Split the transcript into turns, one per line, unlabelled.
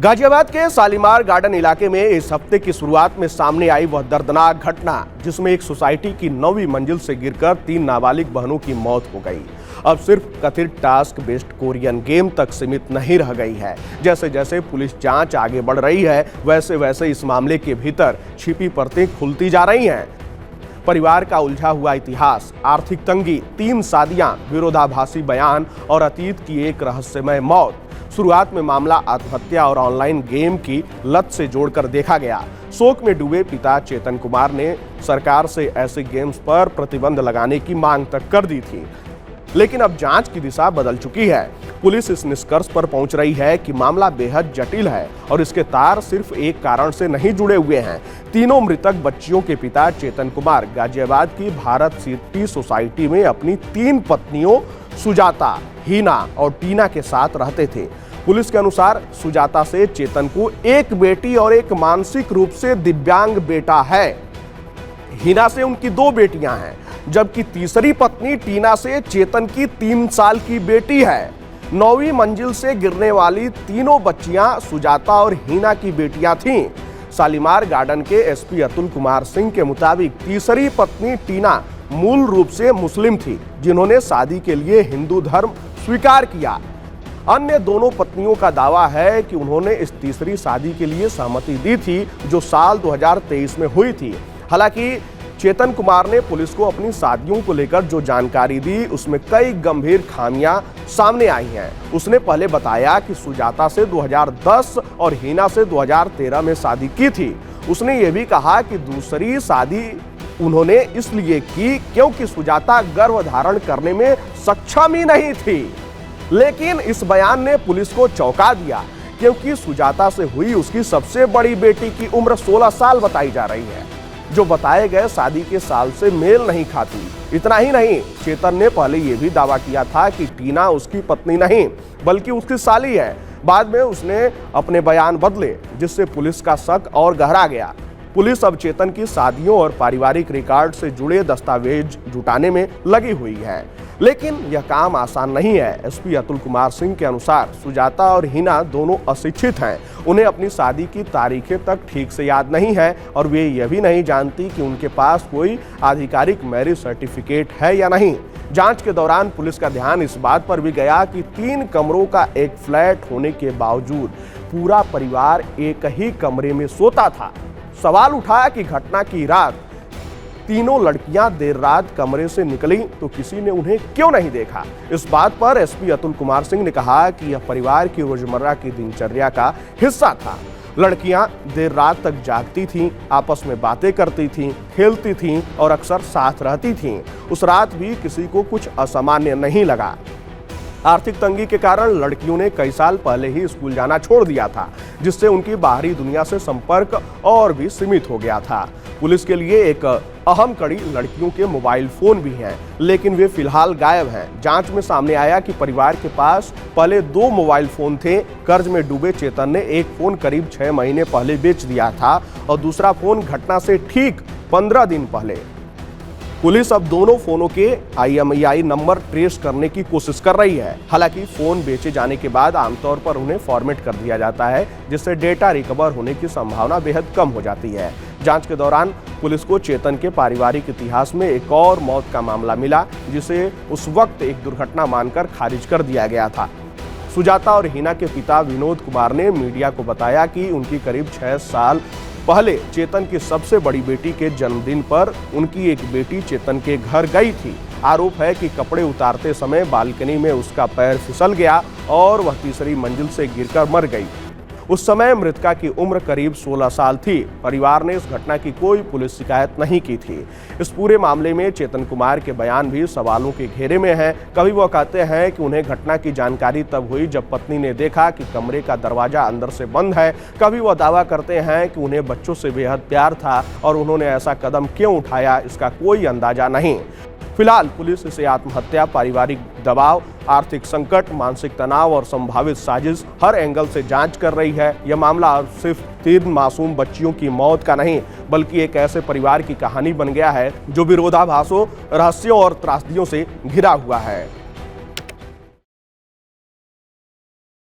गाजियाबाद के शालीमार गार्डन इलाके में इस हफ्ते की शुरुआत में सामने आई वह दर्दनाक घटना, जिसमें एक सोसाइटी की 9वीं मंजिल से गिरकर 3 नाबालिग बहनों की मौत हो गई। अब सिर्फ कथित टास्क बेस्ड कोरियन गेम तक सीमित नहीं रह गई है। जैसे जैसे पुलिस जांच आगे बढ़ रही है, वैसे वैसे इस मामले के भीतर छिपी परतें खुलती जा रही हैं। परिवार का उलझा हुआ इतिहास, आर्थिक तंगी, 3 शादियां, विरोधाभासी बयान और अतीत की एक रहस्यमय मौत। शुरुआत में मामला आत्महत्या और ऑनलाइन गेम की लत से जोड़कर देखा गया। शोक में डूबे पिता चेतन कुमार ने सरकार से ऐसे गेम्स पर प्रतिबंध लगाने की मांग तक कर दी थी, लेकिन अब जांच की दिशा बदल चुकी है। पुलिस इस निष्कर्ष पर पहुंच रही है कि मामला बेहद जटिल है और इसके तार सिर्फ एक कारण से नहीं जुड़े हुए हैं। तीनों मृतक बच्चियों के पिता चेतन कुमार गाजियाबाद की भारत सिटी सोसाइटी में अपनी 3 पत्नियों सुजाता, हीना और टीना के साथ रहते थे। पुलिस के अनुसार सुजाता से चेतन को एक बेटी और एक मानसिक रूप से दिव्यांग बेटा है। हीना से उनकी 2 बेटियां हैं, जबकि तीसरी पत्नी टीना से चेतन की 3 साल की बेटी है। 9वीं मंजिल से गिरने वाली तीनों बच्चियां सुजाता और हीना की बेटियां थीं। शालीमार गार्डन के एसपी अतुल कुमार सिंह के मुताबिक तीसरी पत्नी टीना मूल रूप से मुस्लिम थी, जिन्होंने शादी के लिए हिंदू धर्म स्वीकार किया। अन्य दोनों पत्नियों का दावा है कि उन्होंने इस तीसरी शादी के लिए सहमति दी थी, जो साल 2023 में हुई थी। हालांकि चेतन कुमार ने पुलिस को अपनी शादियों को लेकर जो जानकारी दी, उसमें कई गंभीर खामियां सामने आई हैं। उसने पहले बताया कि सुजाता से 2010 और हीना से 2013 में शादी की थी। उसने ये भी कहा कि दूसरी शादी उन्होंने इसलिए की क्योंकि सुजाता गर्भधारण करने में सक्षम ही नहीं थी। लेकिन इस बयान ने पुलिस को चौंका दिया, क्योंकि सुजाता से हुई उसकी सबसे बड़ी बेटी की उम्र 16 साल बताई जा रही है, जो बताए गए शादी के साल से मेल नहीं खाती। इतना ही नहीं, चेतन ने पहले यह भी दावा किया था कि टीना उसकी पत्नी नहीं बल्कि उसकी साली है। बाद में उसने अपने बयान बदले, जिससे पुलिस का शक और गहरा गया। पुलिस अब चेतन की शादियों और पारिवारिक रिकॉर्ड से जुड़े दस्तावेज जुटाने में लगी हुई है, लेकिन यह काम आसान नहीं है। एसपी अतुल कुमार सिंह के अनुसार सुजाता और हीना दोनों अशिक्षित हैं। उन्हें अपनी शादी की तारीखें तक ठीक से याद नहीं है और वे यह भी नहीं जानती कि उनके पास कोई आधिकारिक मैरिज सर्टिफिकेट है या नहीं। जांच के दौरान पुलिस का ध्यान इस बात पर भी गया कि 3 कमरों का एक फ्लैट होने के बावजूद पूरा परिवार एक ही कमरे में सोता था। सवाल उठा कि घटना की रात तीनों लड़कियां देर रात कमरे से निकली तो किसी ने उन्हें क्यों नहीं देखा। इस बात पर एसपी अतुल कुमार सिंह ने कहा कि यह परिवार की रोजमर्रा की दिनचर्या का हिस्सा था। लड़कियां देर रात तक जागती थीं, आपस में बातें करती थीं, खेलती थीं और अक्सर साथ रहती थीं। उस रात भी किसी को कुछ असामान्य नहीं लगा। आर्थिक तंगी के कारण लड़कियों ने कई साल पहले ही स्कूल जाना छोड़ दिया था, जिससे उनकी बाहरी दुनिया से संपर्क और भी सीमित हो गया था। पुलिस के लिए एक अहम कड़ी लड़कियों के मोबाइल फोन भी हैं, लेकिन वे फिलहाल गायब हैं। जांच में सामने आया कि परिवार के पास पहले 2 मोबाइल फोन थे। कर्ज में डूबे चेतन ने एक फोन करीब 6 महीने पहले बेच दिया था और दूसरा फोन घटना से ठीक 15 दिन पहले। पुलिस अब दोनों फोनों के IMEI नंबर ट्रेस करने की कोशिश कर रही है। हालांकि फोन बेचे जाने के बाद आमतौर पर उन्हें फॉर्मेट कर दिया जाता है, जिससे डेटा रिकवर होने की संभावना बेहद कम हो जाती है। जांच के दौरान पुलिस को चेतन के पारिवारिक इतिहास में एक और मौत का मामला मिला, जिसे उस वक्त एक दुर्घटना मानकर खारिज कर दिया गया था। सुजाता और हीना के पिता विनोद कुमार ने मीडिया को बताया कि उनकी करीब 6 साल पहले चेतन की सबसे बड़ी बेटी के जन्मदिन पर उनकी एक बेटी चेतन के घर गई थी। आरोप है कि कपड़े उतारते समय बालकनी में उसका पैर फिसल गया और वह तीसरी मंजिल से गिरकर मर गई। उस समय मृतका की उम्र करीब 16 साल थी। परिवार ने इस घटना की कोई पुलिस शिकायत नहीं की थी। इस पूरे मामले में चेतन कुमार के बयान भी सवालों के घेरे में हैं। कभी वो कहते हैं कि उन्हें घटना की जानकारी तब हुई जब पत्नी ने देखा कि कमरे का दरवाजा अंदर से बंद है। कभी वो दावा करते हैं कि उन्हें बच्चों से बेहद प्यार था और उन्होंने ऐसा कदम क्यों उठाया, इसका कोई अंदाजा नहीं। फिलहाल पुलिस इसे आत्महत्या, पारिवारिक दबाव, आर्थिक संकट, मानसिक तनाव और संभावित साजिश हर एंगल से जांच कर रही है। यह मामला अब सिर्फ 3 मासूम बच्चियों की मौत का नहीं, बल्कि एक ऐसे परिवार की कहानी बन गया है जो विरोधाभासों, रहस्यों और त्रासदियों से घिरा हुआ है।